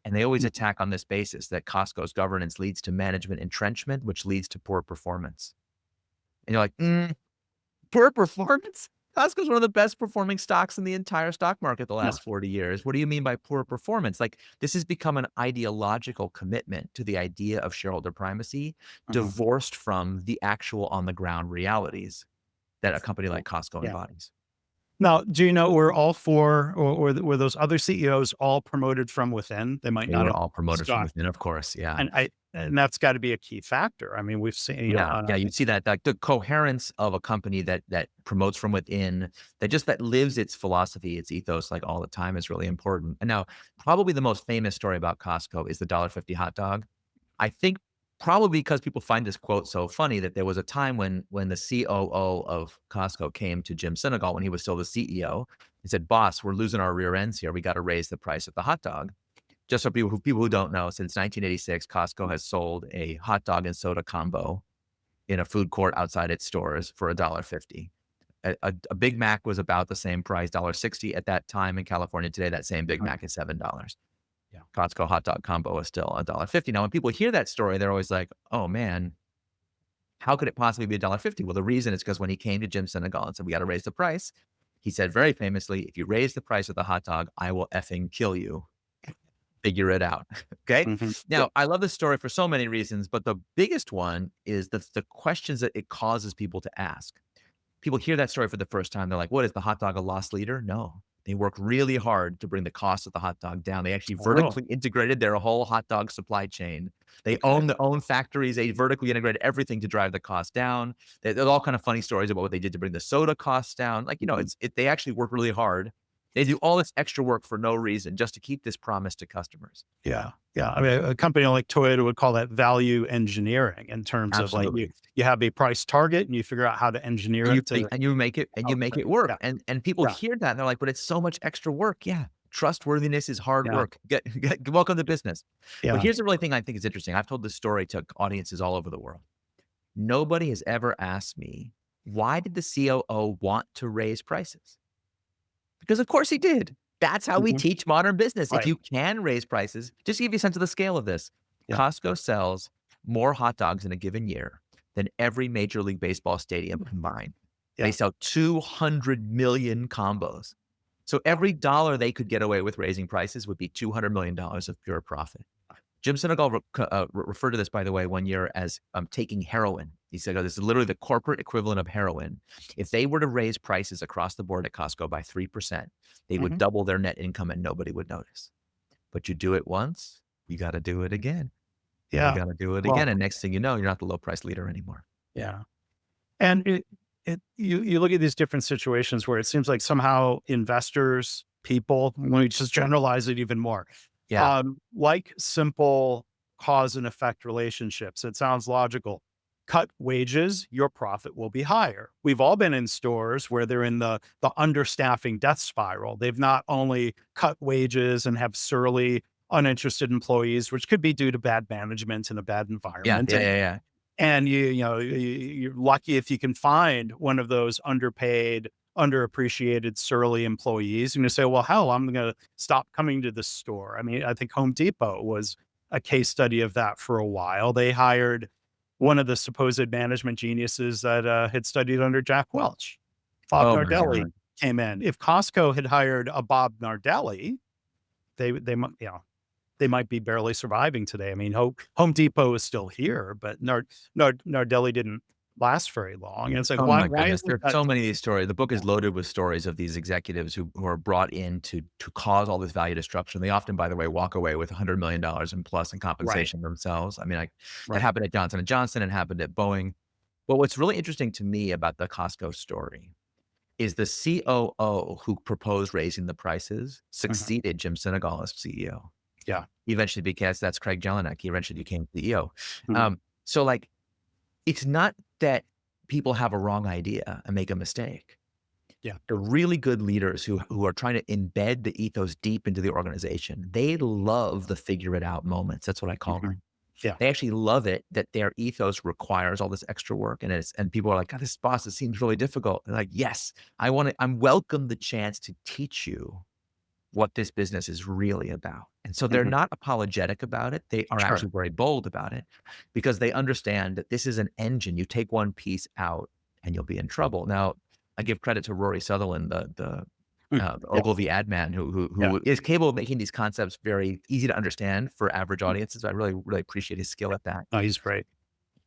Speaker 2: And they always
Speaker 1: Mhm.
Speaker 2: attack on this basis that Costco's governance leads to management entrenchment, which leads to poor performance. And you're like, poor performance? Costco's one of the best performing stocks in the entire stock market the
Speaker 1: Yeah.
Speaker 2: last 40 years. What do you mean by poor performance? Like, this has become an ideological commitment to the idea of shareholder primacy,
Speaker 1: Mhm.
Speaker 2: divorced from the actual on the ground realities that a company
Speaker 1: Yeah.
Speaker 2: like Costco
Speaker 1: Yeah.
Speaker 2: embodies.
Speaker 1: Now, do you know were all 4 or were those other CEOs all promoted from within? They might
Speaker 2: They
Speaker 1: not
Speaker 2: were
Speaker 1: have
Speaker 2: all promoted from
Speaker 1: stock,
Speaker 2: within, of course. Yeah.
Speaker 1: and that's gotta be a key factor. I mean, we've seen,
Speaker 2: Yeah, yeah, you'd see that, like, the coherence of a company that promotes from within, that lives its philosophy, its ethos, like, all the time is really important. And now, probably the most famous story about Costco is the $1.50 hot dog. I think probably because people find this quote so funny that there was a time when the COO of Costco came to Jim Sinegal when he was still the CEO. He said, "Boss, we're losing our rear ends here. We gotta raise the price of the hot dog." Just so people who don't know, since 1986, Costco has sold a hot dog and soda combo in a food court outside its stores for $1.50. A Big Mac was about the same price, $1.60 at that time in California. Today, that same Big Mac is $7.
Speaker 1: Yeah.
Speaker 2: Costco hot dog combo is still $1.50. Now, when people hear that story, they're always like, oh man, how could it possibly be $1.50? Well, the reason is because when he came to Jim Sinegal and said, we got to raise the price, he said very famously, if you raise the price of the hot dog, I will effing kill you. Figure it out. Okay.
Speaker 1: Hmm.
Speaker 2: Now, I love this story for so many reasons, but the biggest one is the questions that it causes people to ask. People hear that story for the first time. They're like, what is the hot dog a loss leader? No. They work really hard to bring the cost of the hot dog down. They actually
Speaker 1: Oh,
Speaker 2: vertically integrated their whole hot dog supply chain. They
Speaker 1: okay.
Speaker 2: own their own factories. They vertically integrated everything to drive the cost down. There's all kind of funny stories about what they did to bring the soda costs down. Like,
Speaker 1: Mhm.
Speaker 2: they actually work really hard. They do all this extra work for no reason, just to keep this promise to customers.
Speaker 1: Yeah. Yeah. I mean, a company like Toyota would call that value engineering in terms of like
Speaker 2: Absolutely.
Speaker 1: you have a price target and you figure out how to engineer it to
Speaker 2: And you make it and you make
Speaker 1: output.
Speaker 2: it work.
Speaker 1: Yeah.
Speaker 2: And people
Speaker 1: Yeah.
Speaker 2: hear that and they're like, "But it's so much extra work." Yeah. Trustworthiness is hard
Speaker 1: Yeah.
Speaker 2: work. Welcome to business. But
Speaker 1: Yeah.
Speaker 2: here's the really thing I think is interesting. I've told this story to audiences all over the world. Nobody has ever asked me, why did the COO want to raise prices? Because of course he did. That's how we
Speaker 1: Mhm.
Speaker 2: teach modern business. If
Speaker 1: Right.
Speaker 2: you can raise prices, just to give you a sense of the scale of this,
Speaker 1: Yeah.
Speaker 2: Costco sells more hot dogs in a given year than every Major League Baseball stadium combined. They
Speaker 1: Yeah.
Speaker 2: sell 200 million combos. So every dollar they could get away with raising prices would be $200 million of pure profit. Jim Sinegal referred to this, by the way, one year as taking heroin. He said, oh, this is literally the corporate equivalent of heroin. If they were to raise prices across the board at Costco by 3%, they would
Speaker 1: Mhm.
Speaker 2: double their net income and nobody would notice. But you do it once, you got to do it again. And you
Speaker 1: Yeah.
Speaker 2: got to do it again.
Speaker 1: Well,
Speaker 2: And next thing you know, you're not the low price leader anymore.
Speaker 1: yeah. And you look at these different situations where it seems like somehow investors, people, let me just generalize it even more,
Speaker 2: Yeah.
Speaker 1: like simple cause and effect relationships. It sounds logical. Cut wages, your profit will be higher. We've all been in stores where they're in the understaffing death spiral. They've not only cut wages and have surly, uninterested employees, which could be due to bad management and a bad
Speaker 2: Yeah.
Speaker 1: environment.
Speaker 2: Yeah. Yeah. Yeah.
Speaker 1: And you're lucky if you can find one of those underpaid, underappreciated, surly employees. And you say, well, hell, I'm going to stop coming to the store. I mean, I think Home Depot was a case study of that for a while. They hired one of the supposed management geniuses that had studied under Jack Welch. Bob
Speaker 2: Oh my
Speaker 1: Nardelli
Speaker 2: God.
Speaker 1: came in. If Costco had hired a Bob Nardelli, they might, they might be barely surviving today. I mean, Home Depot is still here, but Nardelli didn't last very long. And it's like,
Speaker 2: Oh my
Speaker 1: why
Speaker 2: goodness.
Speaker 1: isn't
Speaker 2: There's
Speaker 1: that?
Speaker 2: so many of these stories. The book
Speaker 1: Yeah,
Speaker 2: is loaded with stories of these executives who are brought in to cause all this value destruction. They often, by the way, walk away with $100 million and plus in
Speaker 1: right,
Speaker 2: compensation themselves. I mean, like that
Speaker 1: right.
Speaker 2: happened at Johnson and Johnson and happened at Boeing. But what's really interesting to me about the Costco story is the COO who proposed raising the prices
Speaker 1: Mhm.
Speaker 2: succeeded Jim Sinegal as CEO.
Speaker 1: Yeah.
Speaker 2: He eventually became, that's Craig Jelinek. He eventually became CEO.
Speaker 1: Mhm.
Speaker 2: So like, it's not that people have a wrong idea and make a mistake.
Speaker 1: Yeah.
Speaker 2: The really good leaders who are trying to embed the ethos deep into the organization, they love the figure it out moments. That's what I call them.
Speaker 1: Mhm. Yeah.
Speaker 2: They actually love it that their ethos requires all this extra work. And people are like, God, this boss, it seems really difficult. And like, yes, I'm welcome the chance to teach you what this business is really about. And so they're
Speaker 1: Mhm.
Speaker 2: not apologetic about it. They are
Speaker 1: Sure.
Speaker 2: actually very bold about it because they understand that this is an engine. You take one piece out and you'll be in trouble. Now, I give credit to Rory Sutherland,
Speaker 1: Mm.
Speaker 2: the
Speaker 1: Yeah.
Speaker 2: Ogilvy ad man
Speaker 1: Yeah.
Speaker 2: who is capable of making these concepts very easy to understand for average
Speaker 1: Mm.
Speaker 2: audiences. I really, really appreciate his skill at that.
Speaker 1: No, he's great.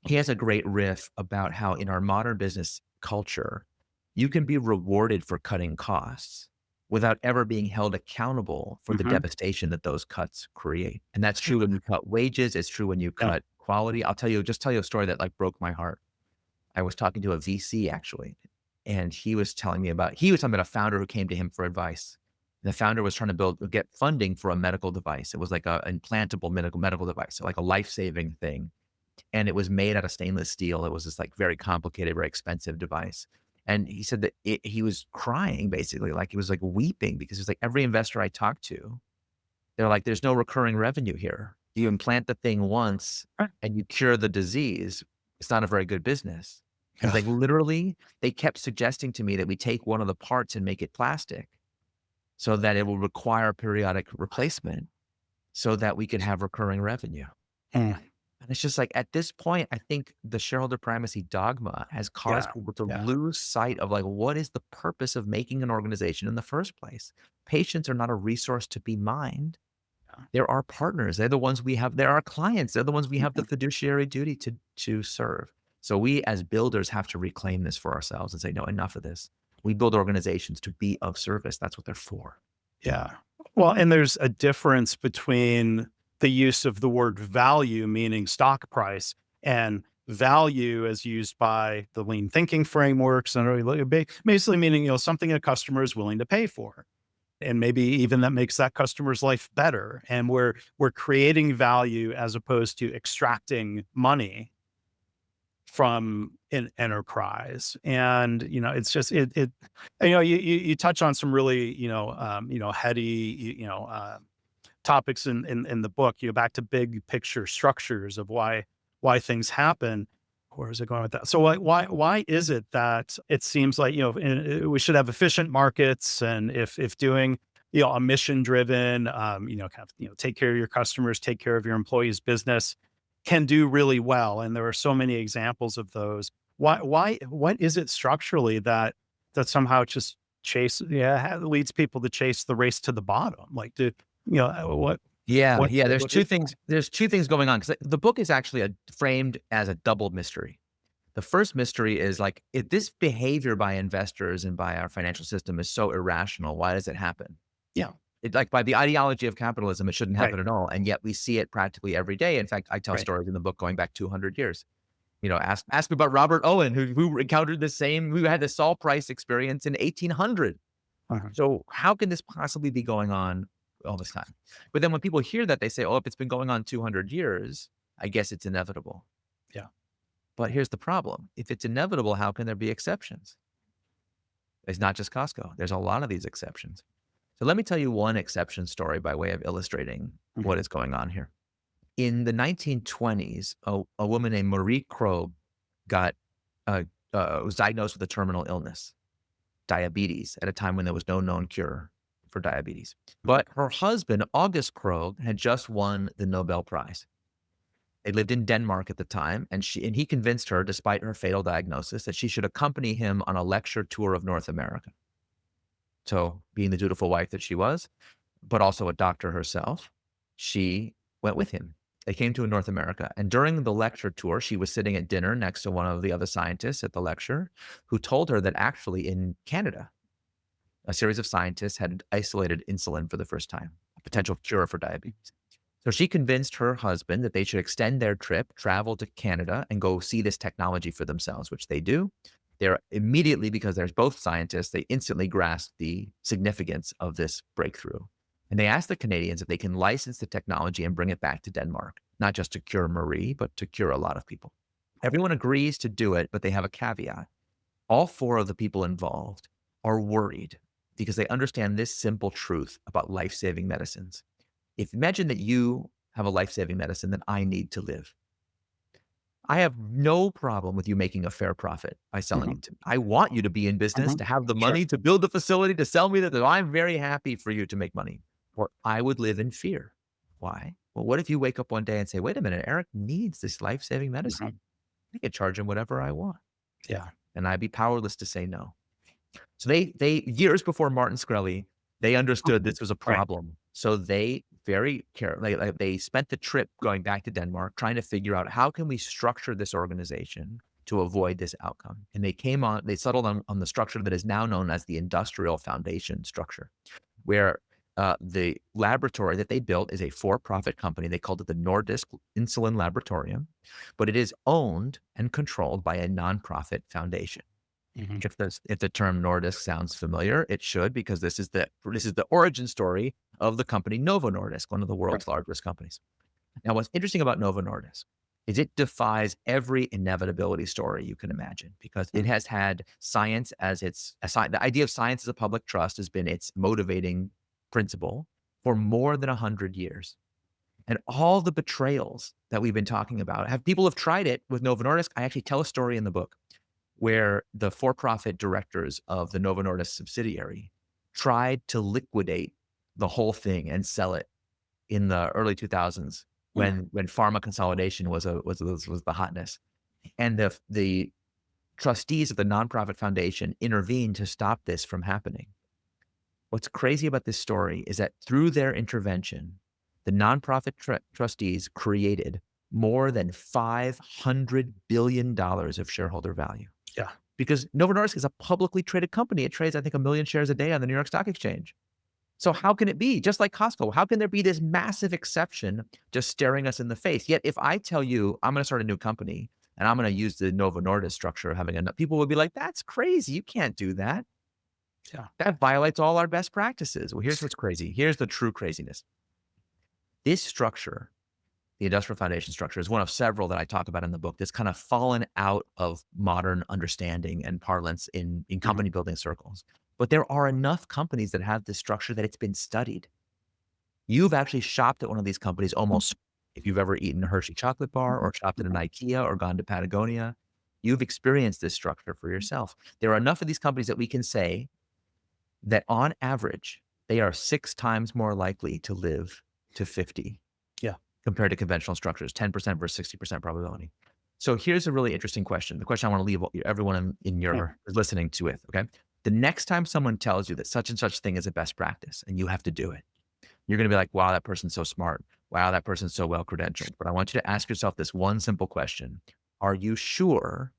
Speaker 2: He has a great riff about how in our modern business culture, you can be rewarded for cutting costs without ever being held accountable for the
Speaker 1: Mhm.
Speaker 2: devastation that those cuts create. And that's true when you cut wages. It's true when you
Speaker 1: Yeah.
Speaker 2: cut quality. Just tell you a story that like broke my heart. I was talking to a VC actually, and he was talking about a founder who came to him for advice. The founder was trying to get funding for a medical device. It was like a implantable medical device, so like a life-saving thing, and it was made out of stainless steel. It was this like very complicated, very expensive device. And he said that he was crying basically, like he was like weeping because it was like every investor I talked to, they're like, there's no recurring revenue here. You implant the thing once
Speaker 1: Right.
Speaker 2: and you cure the disease. It's not a very good business. He's
Speaker 1: Yeah.
Speaker 2: like, literally, they kept suggesting to me that we take one of the parts and make it plastic so that it will require periodic replacement. so that we could have recurring revenue.
Speaker 1: Mm.
Speaker 2: And it's just like, at this point, I think the shareholder primacy dogma has caused
Speaker 1: Yeah.
Speaker 2: people to
Speaker 1: Yeah.
Speaker 2: lose sight of like, what is the purpose of making an organization in the first place? Patients are not a resource to be mined.
Speaker 1: Yeah.
Speaker 2: They're our partners. They're the ones we have. They're our clients. They're the ones we have the
Speaker 1: Mhm.
Speaker 2: fiduciary duty to serve. So we as builders have to reclaim this for ourselves and say, no, enough of this. We build organizations to be of service. That's what they're for.
Speaker 1: Yeah. Well, and there's a difference between the use of the word value, meaning stock price, and value as used by the lean thinking frameworks and really basically meaning, something a customer is willing to pay for. And maybe even that makes that customer's life better. And we're creating value as opposed to extracting money from an enterprise. And, it's just you touch on some really, heady, topics in the book, back to big picture structures of why things happen. Where is it going with that? So why is it that it seems like, we should have efficient markets, and if doing, a mission driven, kind of, take care of your customers, take care of your employees' business can do really well. And there are so many examples of those. What is it structurally that somehow just leads people to chase the race to the bottom? Like,
Speaker 2: Yeah, yeah. There's
Speaker 1: what is
Speaker 2: two things. There's two things going on because the book is actually framed as a double mystery. The first mystery is like, if this behavior by investors and by our financial system is so irrational, why does it happen?
Speaker 1: Yeah,
Speaker 2: It, like, by the ideology of capitalism, it shouldn't
Speaker 1: right,
Speaker 2: happen at all, and yet we see it practically every day. In fact, I tell
Speaker 1: right.
Speaker 2: stories in the book going back 200 years. Ask me about Robert Owen, who encountered the same, who had the Saul Price experience in 1800.
Speaker 1: Uh-huh.
Speaker 2: So how can this possibly be going on all this time? But then when people hear that, they say, "Oh, if it's been going on 200 years, I guess it's inevitable."
Speaker 1: Yeah.
Speaker 2: But here's the problem: if it's inevitable, how can there be exceptions? It's not just Costco. There's a lot of these exceptions. So let me tell you one exception story by way of illustrating what
Speaker 1: Mhm.
Speaker 2: is going on here. In the 1920s, a woman named Marie Krogh got uh, was diagnosed with a terminal illness, diabetes, at a time when there was no known cure for diabetes. But her husband, August Krogh, had just won the Nobel Prize. They lived in Denmark at the time, and he convinced her, despite her fatal diagnosis, that she should accompany him on a lecture tour of North America. So, being the dutiful wife that she was, but also a doctor herself, she went with him. They came to North America. And during the lecture tour, she was sitting at dinner next to one of the other scientists at the lecture, who told her that actually in Canada, a series of scientists had isolated insulin for the first time, a potential cure for diabetes. So she convinced her husband that they should extend their trip, travel to Canada, and go see this technology for themselves, which they do. They're immediately, because there's both scientists, they instantly grasp the significance of this breakthrough. And they ask the Canadians if they can license the technology and bring it back to Denmark, not just to cure Marie, but to cure a lot of people. Everyone agrees to do it, but they have a caveat. All four of the people involved are worried because they understand this simple truth about life-saving medicines. If imagine that you have a life-saving medicine that I need to live. I have no problem with you making a fair profit by selling
Speaker 1: Mhm.
Speaker 2: it to me. I want you to be in business,
Speaker 1: Mhm.
Speaker 2: to have the
Speaker 1: Sure.
Speaker 2: money to build the facility, to sell me that. I'm very happy for you to make money, or I would live in fear. Why? Well, what if you wake up one day and say, wait a minute, Eric needs this life-saving medicine.
Speaker 1: Mhm.
Speaker 2: I can charge him whatever I want.
Speaker 1: Yeah.
Speaker 2: And I'd be powerless to say no. So they years before Martin Shkreli, they understood
Speaker 1: Mhm.
Speaker 2: this was a
Speaker 1: Right.
Speaker 2: problem. So they very carefully, they spent the trip going back to Denmark trying to figure out, how can we structure this organization to avoid this outcome? And they settled on the structure that is now known as the industrial foundation structure, where the laboratory that they built is a for-profit company. They called it the Nordisk Insulin Laboratorium, but it is owned and controlled by a nonprofit foundation.
Speaker 1: Mhm.
Speaker 2: If the term Nordisk sounds familiar, it should, because this is the origin story of the company Novo Nordisk, one of the
Speaker 1: Right.
Speaker 2: world's largest companies. Now, what's interesting about Novo Nordisk is it defies every inevitability story you can imagine, because it
Speaker 1: Mhm.
Speaker 2: has had science as the idea of science as a public trust has been its motivating principle for more than 100 years. And all the betrayals that we've been talking about, people have tried it with Novo Nordisk. I actually tell a story in the book where the for-profit directors of the Novo Nordisk subsidiary tried to liquidate the whole thing and sell it in the early 2000s
Speaker 1: Mm.
Speaker 2: when pharma consolidation was the hotness. And the trustees of the nonprofit foundation intervened to stop this from happening. What's crazy about this story is that through their intervention, the nonprofit trustees created more than $500 billion of shareholder value.
Speaker 1: Yeah.
Speaker 2: Because Novo Nordisk is a publicly traded company. It trades, I think, 1 million shares a day on the New York Stock Exchange. So how can it be? Just like Costco, how can there be this massive exception just staring us in the face? Yet if I tell you I'm going to start a new company and I'm going to use the Novo Nordisk structure of having enough, people would be like, that's crazy. You can't do that.
Speaker 1: Yeah.
Speaker 2: That violates all our best practices. Well, here's what's crazy. Here's the true craziness. This structure, the industrial foundation structure, is one of several that I talk about in the book that's kind of fallen out of modern understanding and parlance in
Speaker 1: Mhm.
Speaker 2: company building circles. But there are enough companies that have this structure that it's been studied. You've actually shopped at one of these companies almost. If you've ever eaten a Hershey chocolate bar or shopped at an IKEA or gone to Patagonia, you've experienced this structure for yourself. There are enough of these companies that we can say that on average, they are 6 times more likely to live to 50
Speaker 1: Yeah.
Speaker 2: compared to conventional structures, 10% versus 60% probability. So here's a really interesting question. The question I want to leave everyone in
Speaker 1: Yeah.
Speaker 2: your listening to with, okay? The next time someone tells you that such and such thing is a best practice and you have to do it, you're going to be like, wow, that person's so smart. Wow, that person's so well credentialed. But I want you to ask yourself this one simple question. Are you sure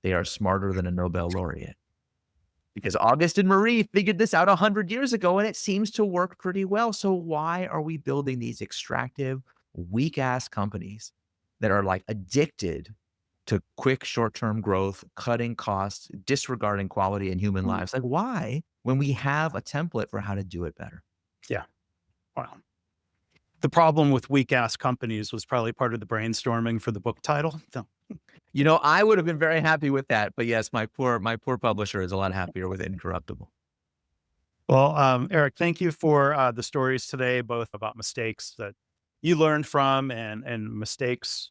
Speaker 2: they are smarter than a Nobel laureate? Because August and Marie figured this out 100 years ago and it seems to work pretty well. So why are we building these extractive, weak ass companies that are like addicted to quick short-term growth, cutting costs, disregarding quality in human
Speaker 1: Mm.
Speaker 2: lives? Like why when we have a template for how to do it better?
Speaker 1: Yeah. Wow. The problem with weak ass companies was probably part of the brainstorming for the book title. So,
Speaker 2: You know, I would have been very happy with that, but yes, my poor publisher is a lot happier with Incorruptible.
Speaker 1: well, Eric, thank you for the stories today, both about mistakes that you learned from and mistakes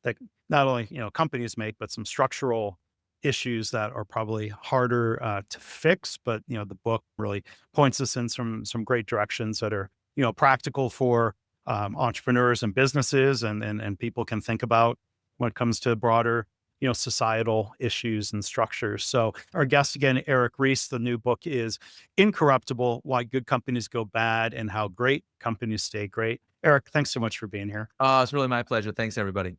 Speaker 1: that not only companies make, but some structural issues that are probably harder to fix. But the book really points us in some great directions that are practical for entrepreneurs and businesses, and people can think about when it comes to broader societal issues and structures. So our guest again, Eric Ries. The new book is Incorruptible: Why Good Companies Go Bad and How Great Companies Stay Great. Eric, thanks so much for being here.
Speaker 2: Oh, it's really my pleasure. Thanks, everybody.